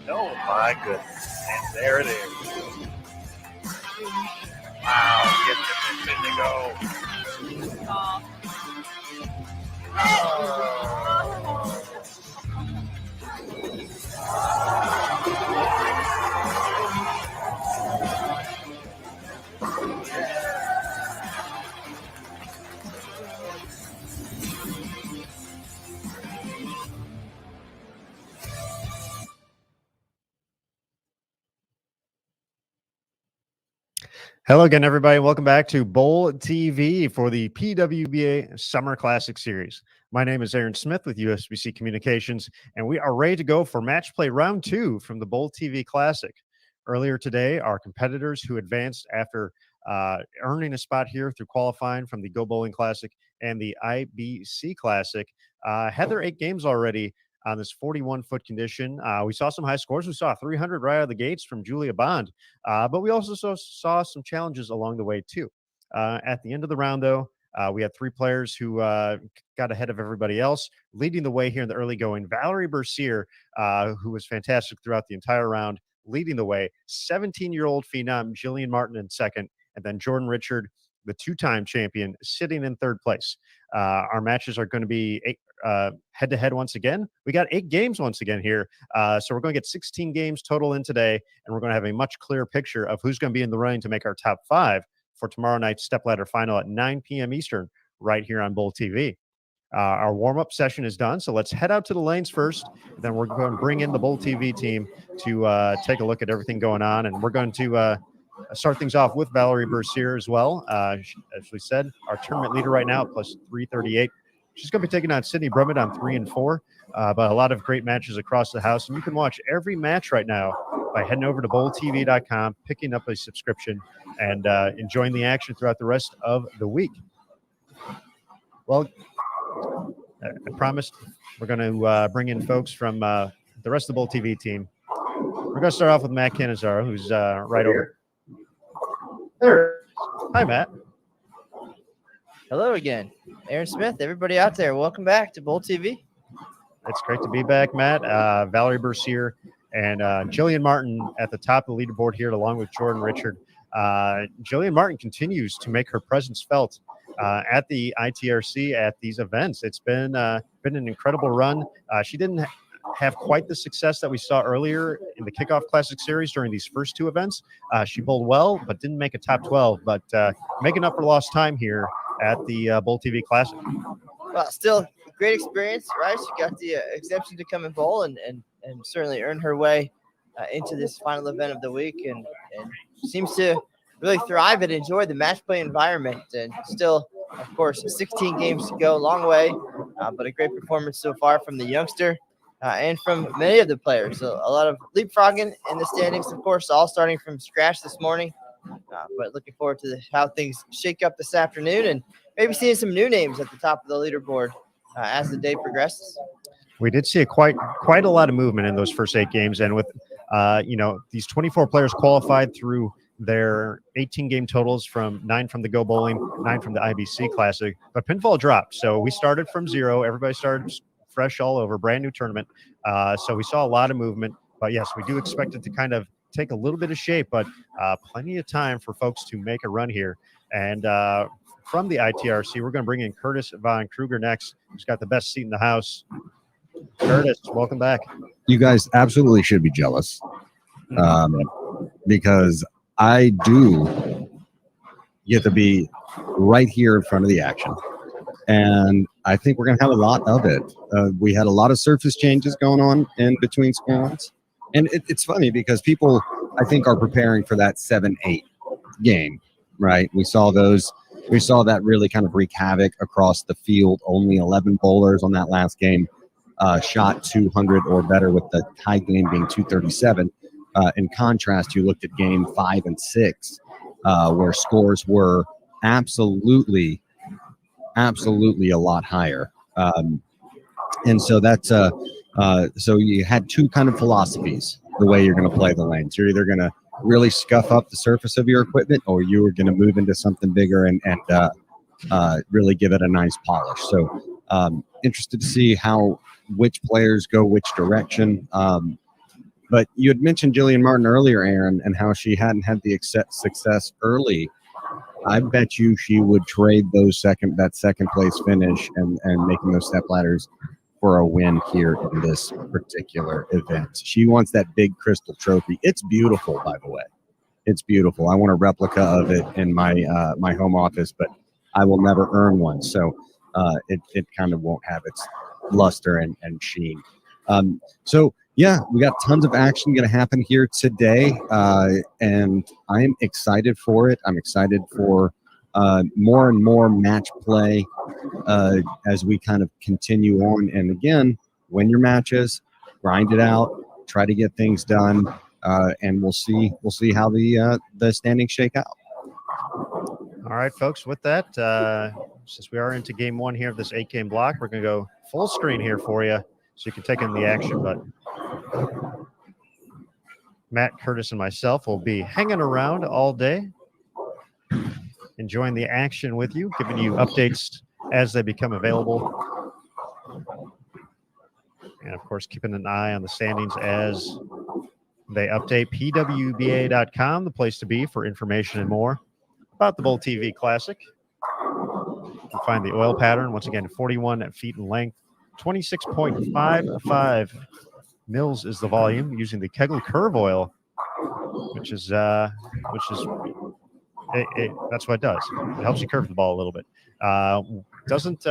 Oh my goodness. And there it is. Wow, get the pin to go. Hello again, everybody. Welcome back to Bowl TV for the PWBA Summer Classic Series. My name is Aaron Smith with USBC Communications, and we are ready to go for match play round 2 from the Bowl TV Classic. Earlier today, our competitors who advanced after earning a spot here through qualifying from the Go Bowling Classic and the IBC Classic had their 8 games already on this 41-foot condition. We saw some high scores. We saw 300 right out of the gates from Julia Bond, but we also saw some challenges along the way too. At the end of the round, though, we had 3 players who got ahead of everybody else. Leading the way here in the early going, Valerie Bercier, who was fantastic throughout the entire round, leading the way. 17-year-old phenom Jillian Martin in second, and then Jordan Richard, the 2-time champion, sitting in third place. Our matches are going to be head-to-head once again. We got 8 games once again here. So we're going to get 16 games total in today, and we're going to have a much clearer picture of who's going to be in the running to make our top 5 for tomorrow night's stepladder final at 9 p.m. Eastern right here on Bowl TV. Our warm-up session is done, so let's head out to the lanes first. Then we're going to bring in the Bowl TV team to take a look at everything going on, and we're going to start things off with Valerie Bercier as well. As we said, our tournament leader right now, plus 338. She's going to be taking on Sydney Brummett on 3 and 4, but a lot of great matches across the house. And you can watch every match right now by heading over to bowltv.com, picking up a subscription, and enjoying the action throughout the rest of the week. Well, I promised we're going to bring in folks from the rest of the Bowl TV team. We're going to start off with Matt Canizaro, who's right over there. Hi, Matt. Hello again. Aaron Smith, everybody out there, welcome back to Bowl TV. It's great to be back, Matt. Valerie Bercier and Jillian Martin at the top of the leaderboard here, along with Jordan Richard. Jillian Martin continues to make her presence felt at the ITRC at these events. It's been an incredible run. She didn't have quite the success that we saw earlier in the Kickoff Classic Series during these first 2 events. She bowled well, but didn't make a top 12, but making up for lost time here at the Bowl TV Classic. Well, still a great experience, right? She got the exemption to come and bowl and certainly earned her way into this final event of the week and seems to really thrive and enjoy the match play environment. And still, of course, 16 games to go, long way, but a great performance so far from the youngster and from many of the players. So a lot of leapfrogging in the standings, of course, all starting from scratch this morning. But looking forward to how things shake up this afternoon and maybe seeing some new names at the top of the leaderboard as the day progresses. We did see quite a lot of movement in those first 8 games, and with these 24 players qualified through their 18-game totals from 9 from the Go Bowling, 9 from the IBC Classic, but pinfall dropped. So we started from 0. Everybody started fresh all over, brand new tournament. So we saw a lot of movement, but yes, we do expect it to kind of take a little bit of shape, but plenty of time for folks to make a run here. And from the ITRC, we're going to bring in Curtis Von Kruger next, who's got the best seat in the house. Curtis, welcome back. You guys absolutely should be jealous because I do get to be right here in front of the action. And I think we're going to have a lot of it. We had a lot of surface changes going on in between squads. And it's funny because people, I think, are preparing for that 7-8 game, right? We saw that really kind of wreak havoc across the field. Only 11 bowlers on that last game shot 200 or better, with the tie game being 237. In contrast, you looked at game 5 and 6, where scores were absolutely a lot higher. And so that's so you had 2 kind of philosophies the way you're going to play the lanes. You're either going to really scuff up the surface of your equipment, or you are going to move into something bigger and really give it a nice polish. So interested to see which players go which direction. But you had mentioned Jillian Martin earlier, Aaron, and how she hadn't had the success early. I bet you she would trade that second place finish and making those step ladders for a win here in this particular event. She wants that big crystal trophy. It's beautiful, by the way. It's beautiful. I want a replica of it in my my home office, but I will never earn one. So it kind of won't have its luster and sheen. So yeah, we got tons of action going to happen here today, and I'm excited for it. I'm excited for more and more match play as we kind of continue on. And again, win your matches, grind it out, try to get things done, and we'll see how the standings shake out. All right, folks. With that, since we are into game one here of this 8-game block, we're going to go full screen here for you, so you can take in the action. But Matt, Curtis, and myself will be hanging around all day, enjoying the action with you, giving you updates as they become available. And, of course, keeping an eye on the standings as they update. PWBA.com, the place to be for information and more about the BowlTV Classic. You can find the oil pattern, once again, 41 feet in length, 26.55 mils is the volume, using the Kegel curve oil, which is that's what it does. It helps you curve the ball a little bit. Doesn't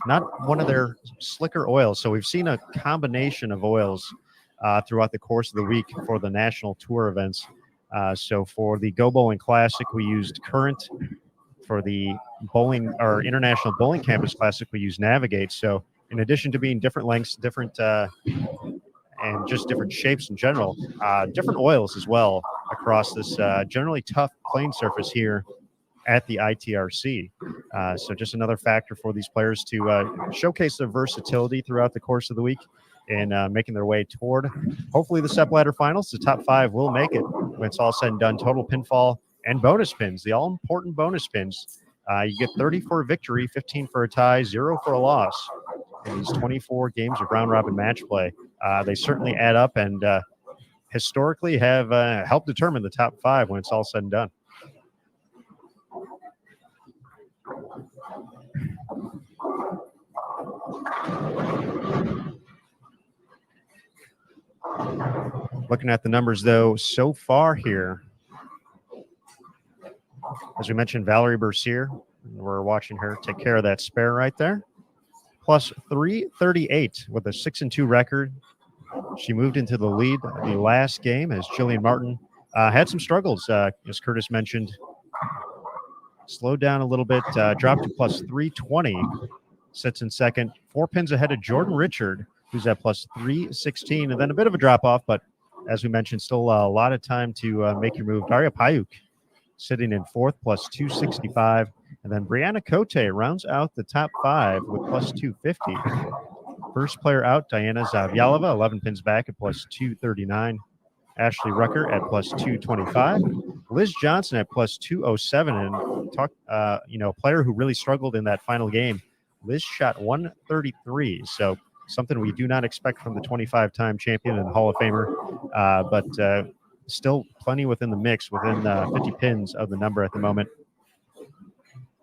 not one of their slicker oils. So we've seen a combination of oils throughout the course of the week for the national tour events. So for the Go Bowling Classic, we used Current. For the bowling or International Bowling Campus Classic, we use Navigate. So in addition to being different lengths, different and just different shapes in general, different oils as well across this generally tough playing surface here at the ITRC. So just another factor for these players to showcase their versatility throughout the course of the week and making their way toward hopefully the step ladder finals. The top 5 will make it when it's all said and done. Total pinfall and bonus pins, the all-important bonus pins. You get 30 for a victory, 15 for a tie, 0 for a loss in these 24 games of round-robin match play. They certainly add up and historically have helped determine the top 5 when it's all said and done. Looking at the numbers, though, so far here, as we mentioned, Valerie Bercier, we're watching her take care of that spare right there, plus 338 with a 6-2 record. She moved into the lead the last game as Jillian Martin had some struggles, as Curtis mentioned. Slowed down a little bit, dropped to plus 320, sits in second, 4 pins ahead of Jordan Richard, who's at plus 316, and then a bit of a drop-off, but as we mentioned, still a lot of time to make your move. Daria Payuk sitting in fourth, plus 265, and then Brianna Cote rounds out the top 5 with plus 250. First player out, Diana Zavyalova, 11 pins back at plus 239. Ashley Rucker at plus 225. Liz Johnson at plus 207. And a player who really struggled in that final game. Liz shot 133. So something we do not expect from the 25-time champion and Hall of Famer, but still plenty within the mix, within 50 pins of the number at the moment.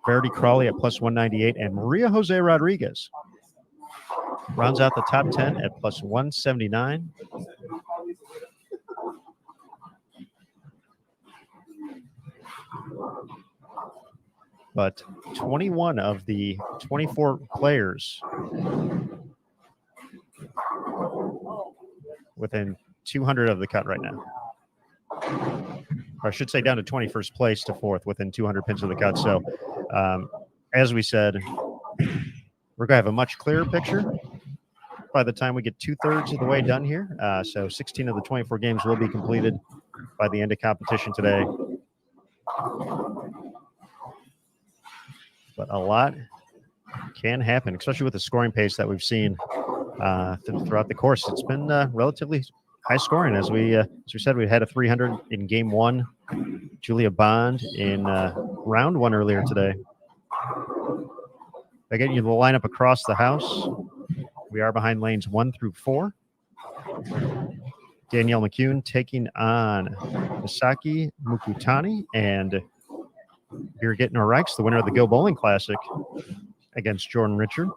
Verity Crawley at plus 198, and Maria Jose Rodriguez rounds out the top 10 at plus 179. But 21 of the 24 players within 200 of the cut right now. Or I should say down to 21st place to 4th within 200 pins of the cut. So as we said, we're going to have a much clearer picture by the time we get 2/3 of the way done here. So 16 of the 24 games will be completed by the end of competition today. But a lot can happen, especially with the scoring pace that we've seen throughout the course. It's been relatively high scoring. As we said, we had a 300 in game 1. Julia Bond in round 1 earlier today. Again, you the lineup across the house. We are behind lanes 1 through 4. Danielle McCune taking on Misaki Mukutani, and Birgit Norreichs, the winner of the Go Bowling Classic, against Jordan Richard.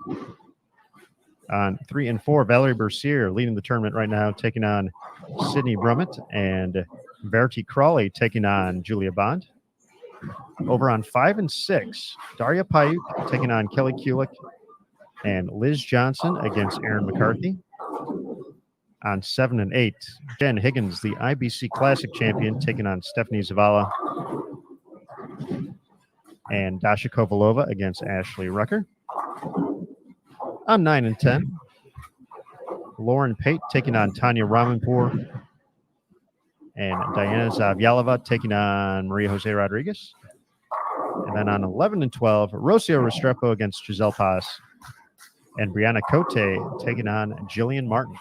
On 3 and 4, Valerie Bercier leading the tournament right now, taking on Sydney Brummett, and Verity Crawley taking on Julia Bond. Over on 5 and 6, Daria Payuk taking on Kelly Kulik, and Liz Johnson against Erin McCarthy. On 7 and 8, Jen Higgins, the IBC Classic champion, taking on Stephanie Zavala, and Dasha Kovalova against Ashley Rucker. On 9 and 10, Lauren Pate taking on Tanya Ramanpour, and Diana Zavyalova taking on Maria Jose Rodriguez. And then on 11 and 12, Rocio Restrepo against Giselle Paz, and Brianna Cote taking on Jillian Martin.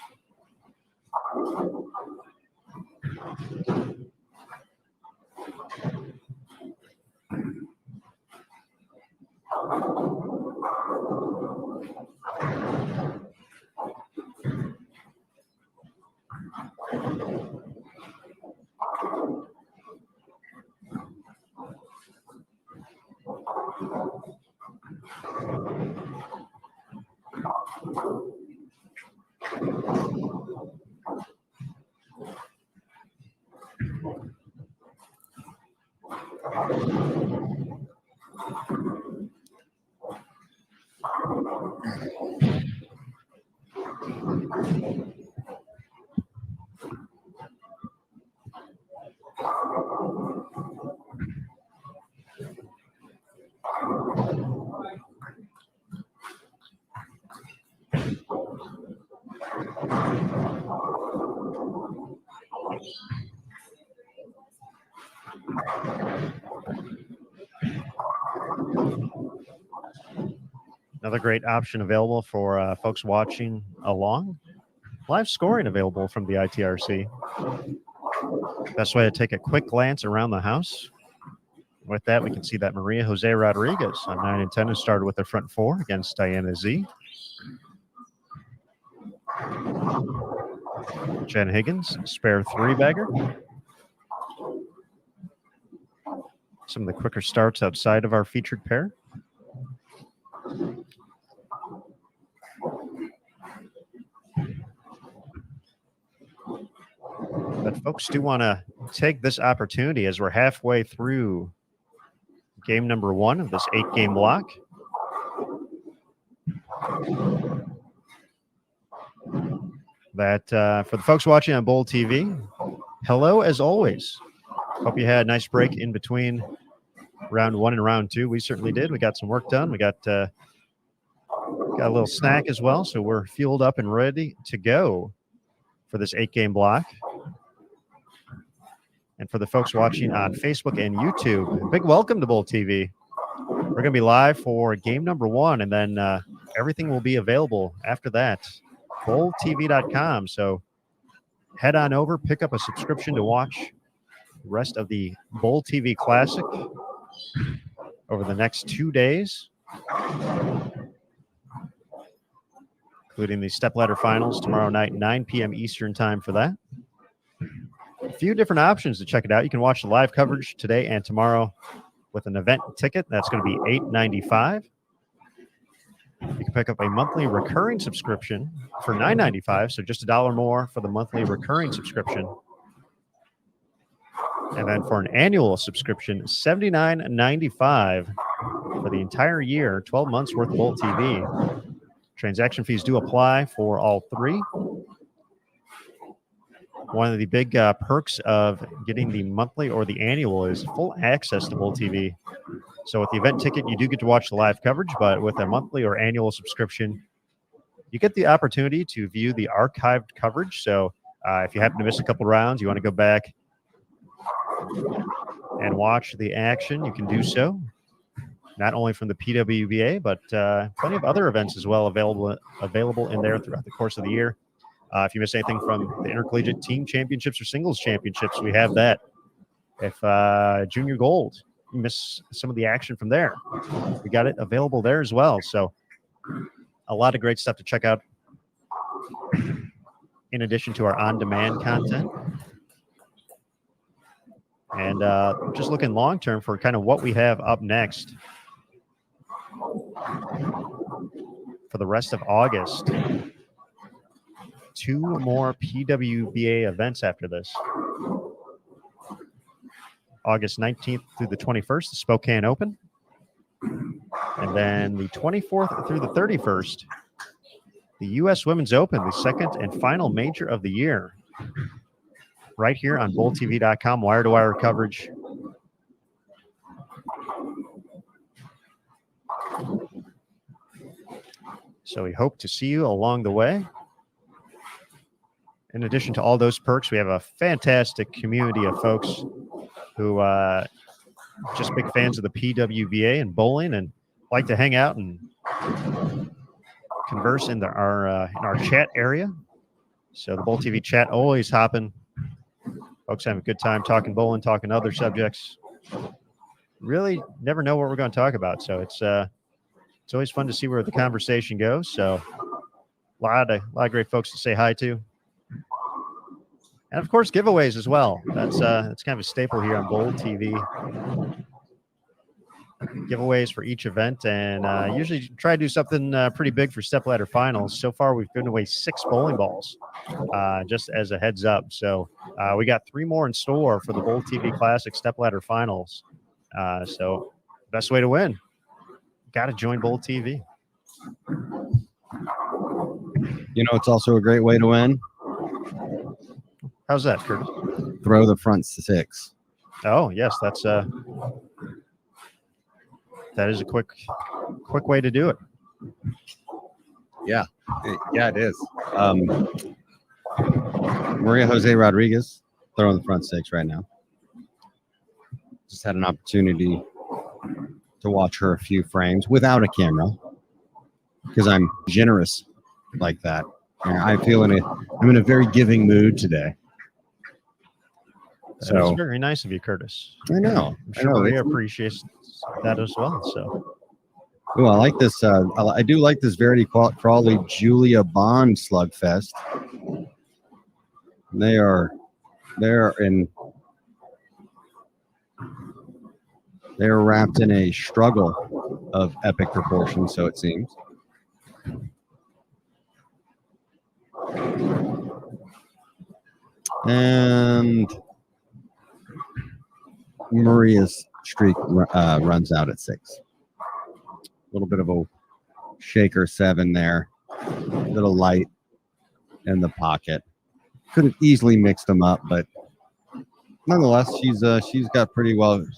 Another great option available for folks watching along. Live scoring available from the ITRC. Best way to take a quick glance around the house. With that, we can see that Maria Jose Rodriguez on 9 and 10 has started with the front four against Diana Z. Jen Higgins, spare 3-bagger. Some of the quicker starts outside of our featured pair. But folks do want to take this opportunity as we're halfway through game number 1 of this 8-game block. That for the folks watching on Bowl TV, hello as always. Hope you had a nice break in between round 1 and round 2. We certainly did. We got some work done. We got a little snack as well, so we're fueled up and ready to go for this 8-game block. And for the folks watching on Facebook and YouTube, big welcome to Bowl TV. We're going to be live for game number 1, and then everything will be available after that. BowlTV.com. So head on over, pick up a subscription to watch the rest of the Bowl TV Classic over the next 2 days, including the stepladder finals tomorrow night, 9 p.m. Eastern time for that. A few different options to check it out. You can watch the live coverage today and tomorrow with an event ticket. That's going to be $8.95. You can pick up a monthly recurring subscription for $9.95, so just $1 more for the monthly recurring subscription. And then for an annual subscription, $79.95 for the entire year, 12 months worth of Bowl TV. Transaction fees do apply for all 3. One of the big perks of getting the monthly or the annual is full access to Bowl TV. So with the event ticket, you do get to watch the live coverage, but with a monthly or annual subscription, you get the opportunity to view the archived coverage. So if you happen to miss a couple rounds, you want to go back and watch the action, you can do so. Not only from the PWBA, but plenty of other events as well available in there throughout the course of the year. If you miss anything from the intercollegiate team championships or singles championships, we have that. If junior gold, you miss some of the action from there, we got it available there as well. So a lot of great stuff to check out. in addition to our on-demand content. And just looking long-term for kind of what we have up next for the rest of August. 2 more PWBA events after this. August 19th through the 21st, the Spokane Open. And then the 24th through the 31st, the U.S. Women's Open, the second and final major of the year. Right here on BowlTV.com, wire-to-wire coverage. So we hope to see you along the way. In addition to all those perks, we have a fantastic community of folks who just big fans of the PWBA and bowling and like to hang out and converse in our chat area. So the Bowl TV chat always hopping. Folks having a good time talking bowling, talking other subjects. Really never know what we're going to talk about. So it's always fun to see where the conversation goes. So a lot of great folks to say hi to. And of course, giveaways as well. That's kind of a staple here on Bowl TV. Giveaways for each event, and usually try to do something pretty big for stepladder finals. So far, we've given away 6 bowling balls, just as a heads up. So we got 3 more in store for the Bowl TV Classic stepladder finals. So best way to win, got to join Bowl TV. You know, it's also a great way to win. How's that, Kurt? Throw the front 6. Oh yes, that is a quick way to do it. Yeah, it is. Maria Jose Rodriguez throwing the front 6 right now. Just had an opportunity to watch her a few frames without a camera because I'm generous like that. And I'm in a very giving mood today. That's very nice of you, Curtis. I know. I'm sure Maria appreciates that as well. So, I like this. I do like this Verity Crawley Julia Bond slugfest. They're wrapped in a struggle of epic proportions, so it seems. And Maria's streak runs out at 6. A little bit of a shaker 7 there. A little light in the pocket. Could have easily mixed them up, but nonetheless, she's got pretty good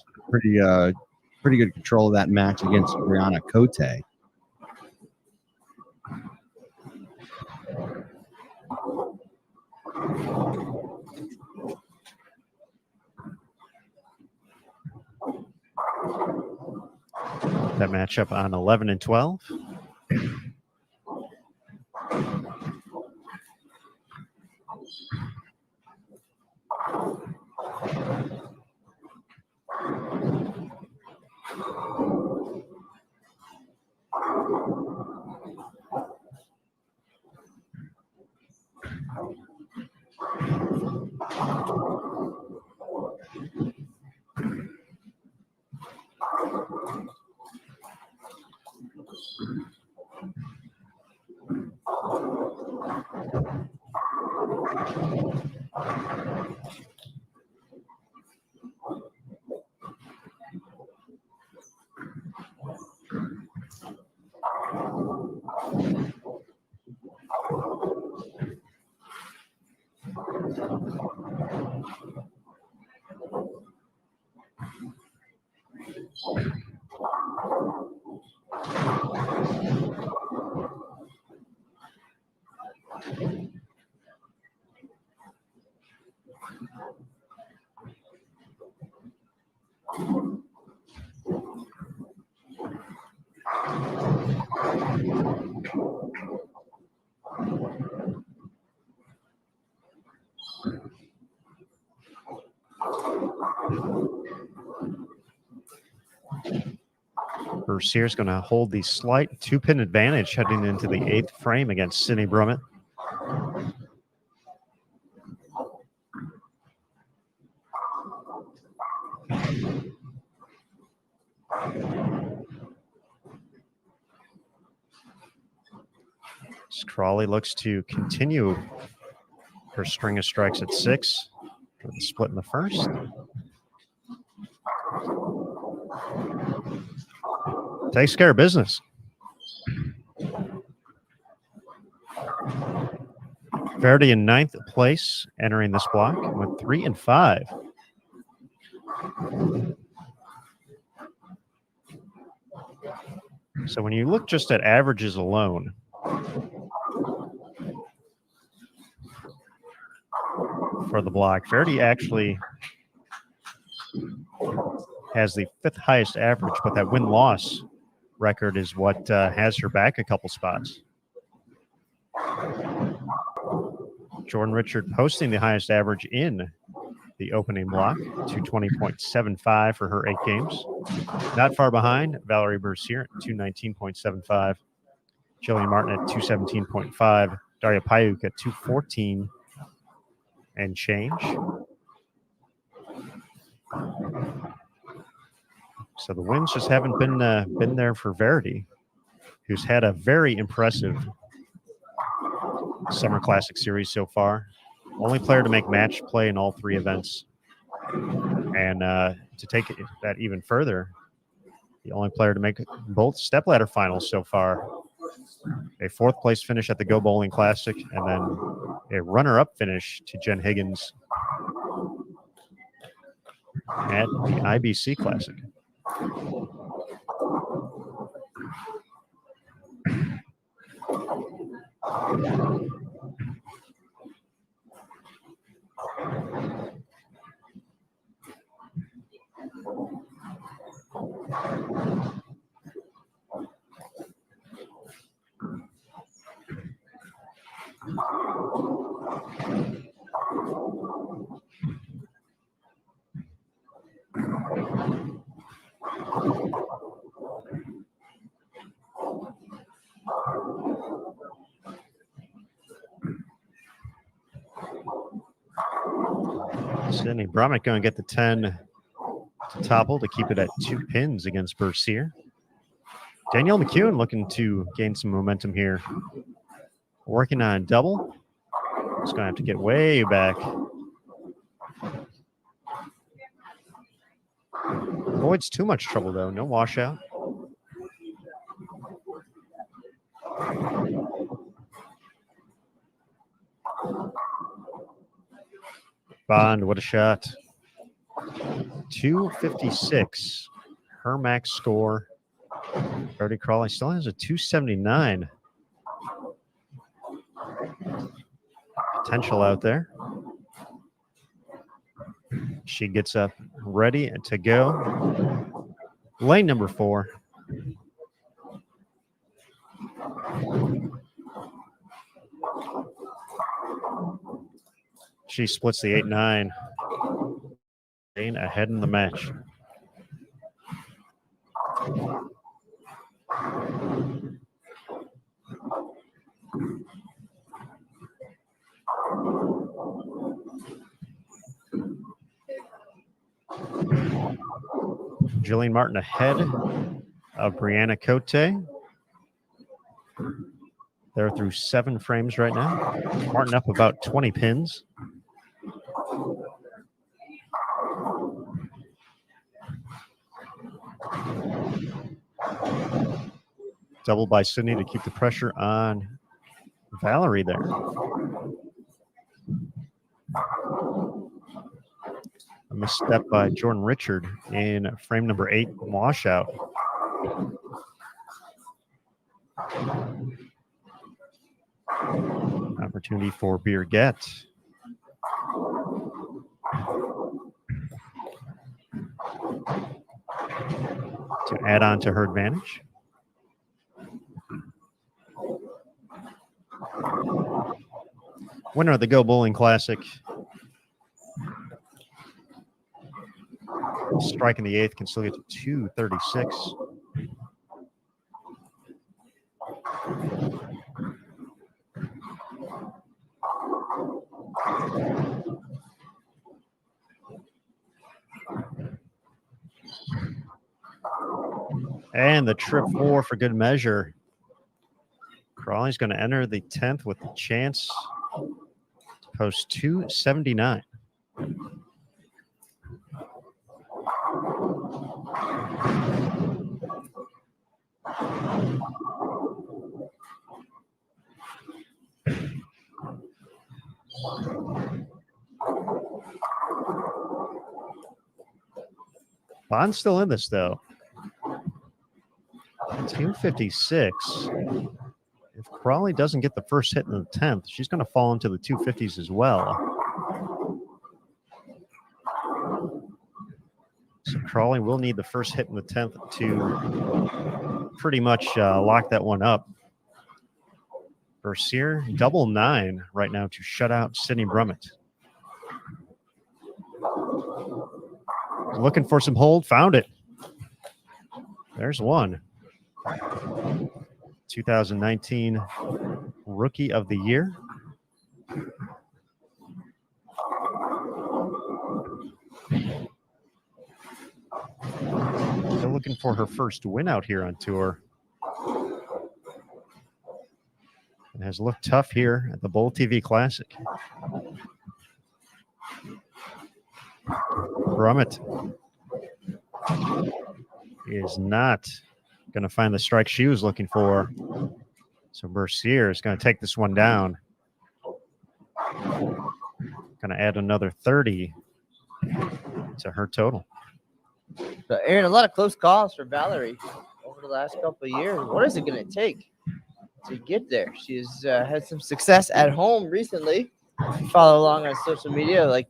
control of that match against Brianna Cote. That matchup on 11 and 12. Bercier is going to hold the slight 2-pin advantage heading into the 8th frame against Sydney Brummett. Crawley looks to continue her string of strikes at 6 for the split in the first. Takes care of business. Verity in 9th place, entering this block with 3 and 5. So when you look just at averages alone, for the block, Verity actually has the 5th highest average, but that win-loss record is what has her back a couple spots. Jordan Richard posting the highest average in the opening block, 220.75 for her 8 games. Not far behind, Valerie Bercier at 219.75. Jillian Martin at 217.5. Daria Payuk at 214 and change. So the wins just haven't been there for Verity, who's had a very impressive Summer Classic series so far. Only player to make match play in all 3 events. And to take that even further, the only player to make both stepladder finals so far. A 4th place finish at the Go Bowling Classic, and then a runner-up finish to Jen Higgins at the IBC Classic. Sydney Brummett going to get the 10 to topple to keep it at 2 pins against Bercier. Danielle McEwen looking to gain some momentum here. Working on a double. Just going to have to get way back. Avoids too much trouble, though. No washout. Bond, what a shot. 256. Her max score. Verity Crawley still has a 279. Potential out there. She gets up ready to go. Lane number 4. She splits the 8-9. Lane ahead in the match. Jillian Martin ahead of Brianna Cote. They're through 7 frames right now. Martin up about 20 pins. Double by Sydney to keep the pressure on Valerie there. A misstep by Jordan Richard in frame number 8, washout. Opportunity for Bercegeay. To add on to her advantage. Winner of the Go Bowling Classic. Strike in the 8th can still get to 236. And the trip 4 for good measure. Crawley's going to enter the 10th with a chance to post 279. Bond's still in this, though. 256. If Crawley doesn't get the first hit in the 10th, she's going to fall into the 250s as well. So Crawley will need the first hit in the 10th to pretty much lock that one up. Bercier, double 9 right now to shut out Sydney Brummett. Looking for some hold, found it. There's one. 2019 Rookie of the Year. They're looking for her first win out here on tour. And has looked tough here at the BowlTV Classic. Brummett is not going to find the strike she was looking for. So Bercier is going to take this one down. Going to add another 30 to her total. So, Aaron, a lot of close calls for Valerie over the last couple of years. What is it going to take to get there? She's had some success at home recently. Follow along on social media, like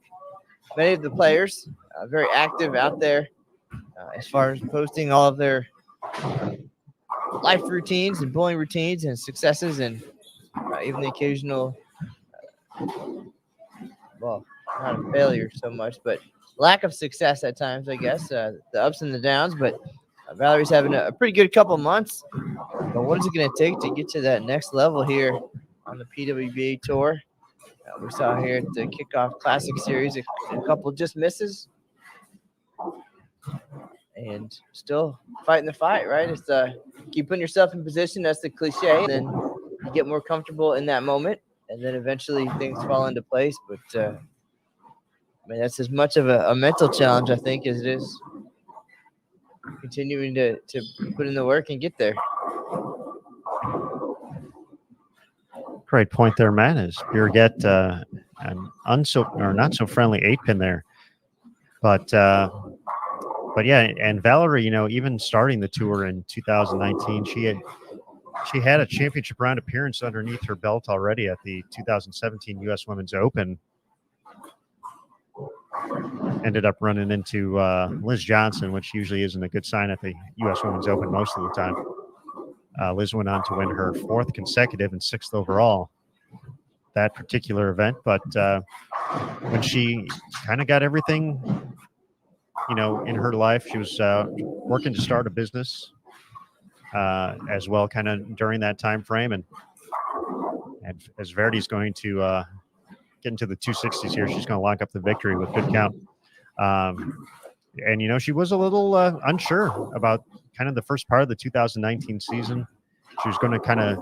many of the players, very active out there as far as posting all of their life routines and bowling routines and successes, and even the occasional, well, not a failure so much, but lack of success at times, I guess, the ups and the downs. But Valerie's having a pretty good couple months. But what is it going to take to get to that next level here on the PWBA tour? We saw here at the Kickoff Classic Series a couple just misses. And still fighting the fight, right? It's keep putting yourself in position. That's the cliche. And then you get more comfortable in that moment. And then eventually things fall into place. But, I mean, that's as much of a mental challenge, I think, as it is continuing to put in the work and get there. Great point there, Matt. Is Bercegeay an not so friendly 8-pin there, but yeah, and Valerie, even starting the tour in 2019, she had a championship round appearance underneath her belt already at the 2017 U.S. Women's Open. Ended up running into Liz Johnson, which usually isn't a good sign at the U.S. Women's Open most of the time. Liz went on to win her 4th consecutive and 6th overall that particular event. But when she kind of got everything, in her life, she was working to start a business as well, kind of during that time frame. And as Verity's going to get into the 260s here, she's going to lock up the victory with good count. And, she was a little unsure about kind of the first part of the 2019 season. She was going to kind of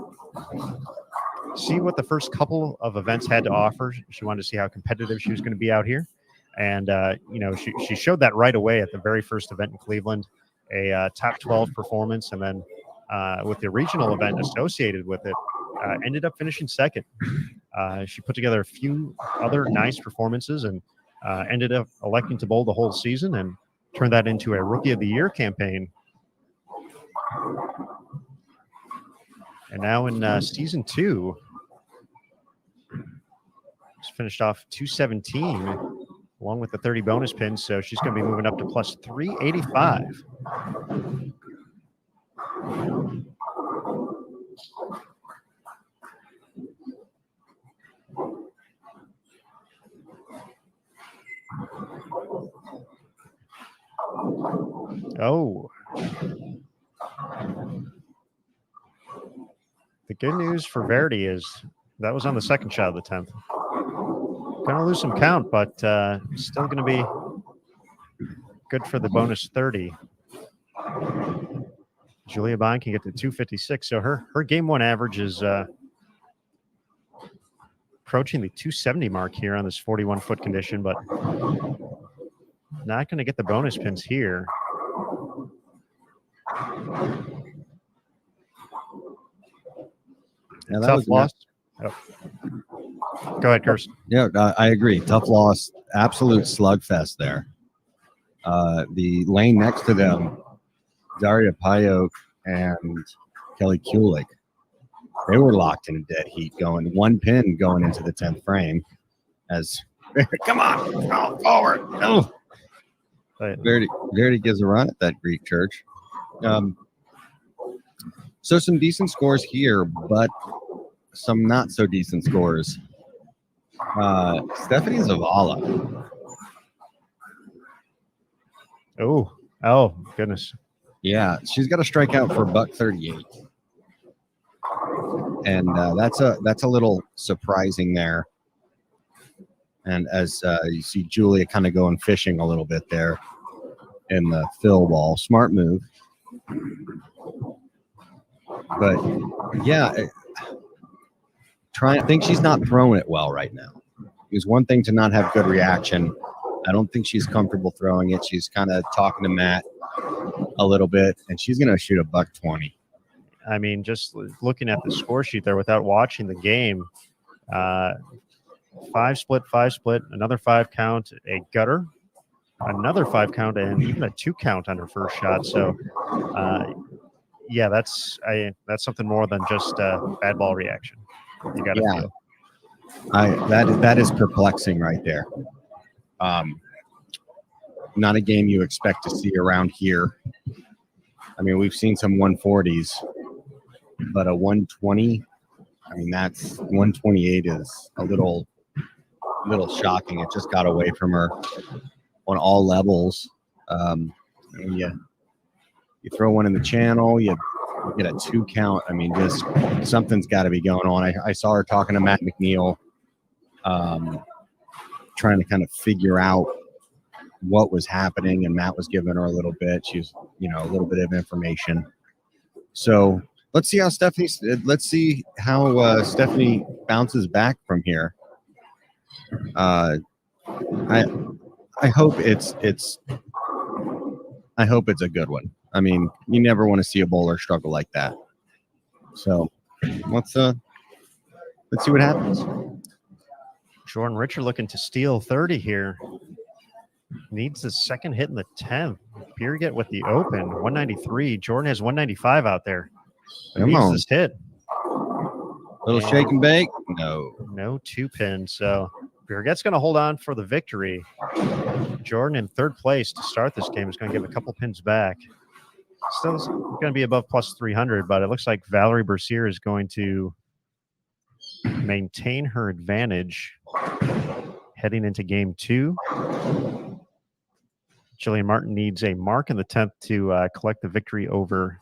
see what the first couple of events had to offer. She wanted to see how competitive she was going to be out here. And, she showed that right away at the very first event in Cleveland, a top 12 performance. And then with the regional event associated with it, ended up finishing 2nd. She put together a few other nice performances and ended up electing to bowl the whole season and turned that into a Rookie of the Year campaign. And now in season 2, she's finished off 217 along with the 30 bonus pins. So she's going to be moving up to plus 385. Oh. The good news for Verity is that was on the 2nd shot of the 10th. Going to lose some count, but still going to be good for the bonus 30. Julia Bond can get to 256. So her game one average is approaching the 270 mark here on this 41-foot condition, but not going to get the bonus pins here. Yeah, that Tough was loss. Oh. Go ahead, Kirsten. Yeah, I agree. Tough loss. Absolute slugfest there. The lane next to them, Daria Payok and Kelly Kulik, they were locked in a dead heat going one pin going into the 10th frame as come on, go forward. Oh. Verity gives a run at that Greek church. So some decent scores here, but some not so decent scores. Stephanie Zavala. Oh, goodness. Yeah, she's got a strikeout for $138. And that's a little surprising there. And as you see Julia kind of going fishing a little bit there in the fill ball. Smart move. But yeah, I think she's not throwing it well right now. It's one thing to not have good reaction. I don't think she's comfortable throwing it. She's kind of talking to Matt a little bit, and she's going to shoot a $120. I mean, just looking at the score sheet there without watching the game, 5 split, another 5 count, a gutter, another 5 count, and even a 2 count on her first shot. So, yeah, that's something more than just a bad ball reaction. You got to feel. That is perplexing right there. Not a game you expect to see around here. I mean, we've seen some 140s, but a 120. I mean, that's 128 is a little shocking. It just got away from her on all levels. You throw one in the channel, you get a 2 count. I mean, just something's got to be going on. I saw her talking to Matt McNeil, trying to kind of figure out what was happening, and Matt was giving her a little bit. She's, a little bit of information. So let's see how Stephanie bounces back from here. I hope it's a good one. I mean, you never want to see a bowler struggle like that. So let's see what happens. Jordan Richard looking to steal 30 here. Needs the second hit in the 10th. Bercegeay with the open, 193. Jordan has 195 out there. Come on. This hit. Little shake and bake? No 2 pins. So Bercegeay's going to hold on for the victory. Jordan in 3rd place to start this game is going to give a couple pins back. Still going to be above plus 300, but it looks like Valerie Bercier is going to maintain her advantage heading into game 2. Jillian Martin needs a mark in the 10th to collect the victory over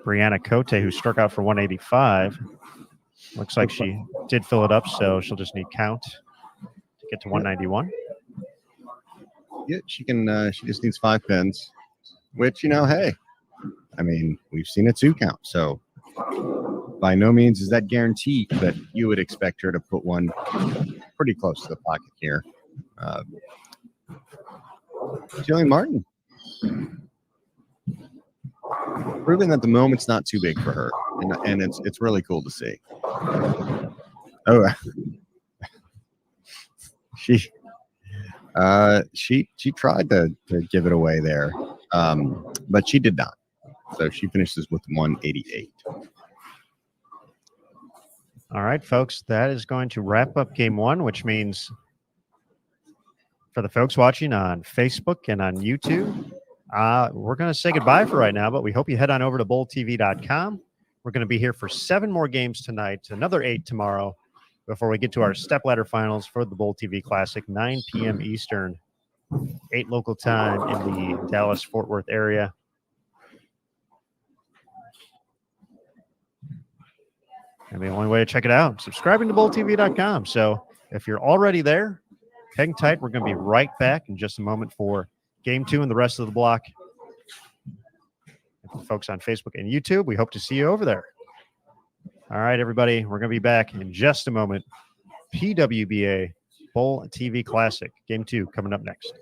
Brianna Cote, who struck out for 185. Looks like she did fill it up, so she'll just need count to get to 191. Yeah, she can. She just needs 5 pins, which, hey, I mean, we've seen a 2 count, so by no means is that guaranteed, but you would expect her to put one pretty close to the pocket here. Jillian Martin proving that the moment's not too big for her, and it's really cool to see. Oh, she tried to give it away there, but she did not. So she finishes with 188. All right, folks, that is going to wrap up game 1, which means for the folks watching on Facebook and on YouTube, we're going to say goodbye for right now, but we hope you head on over to bowltv.com. We're going to be here for 7 more games tonight, another 8 tomorrow, before we get to our stepladder finals for the BowlTV Classic, 9 p.m. Eastern, 8 local time in the Dallas-Fort Worth area. And the only way to check it out, subscribing to bowltv.com. So if you're already there, hang tight. We're going to be right back in just a moment for game 2 and the rest of the block. folks on Facebook and YouTube. We hope to see you over there. All right, everybody, we're going to be back in just a moment. PWBA Bowl TV Classic, Game 2 coming up next.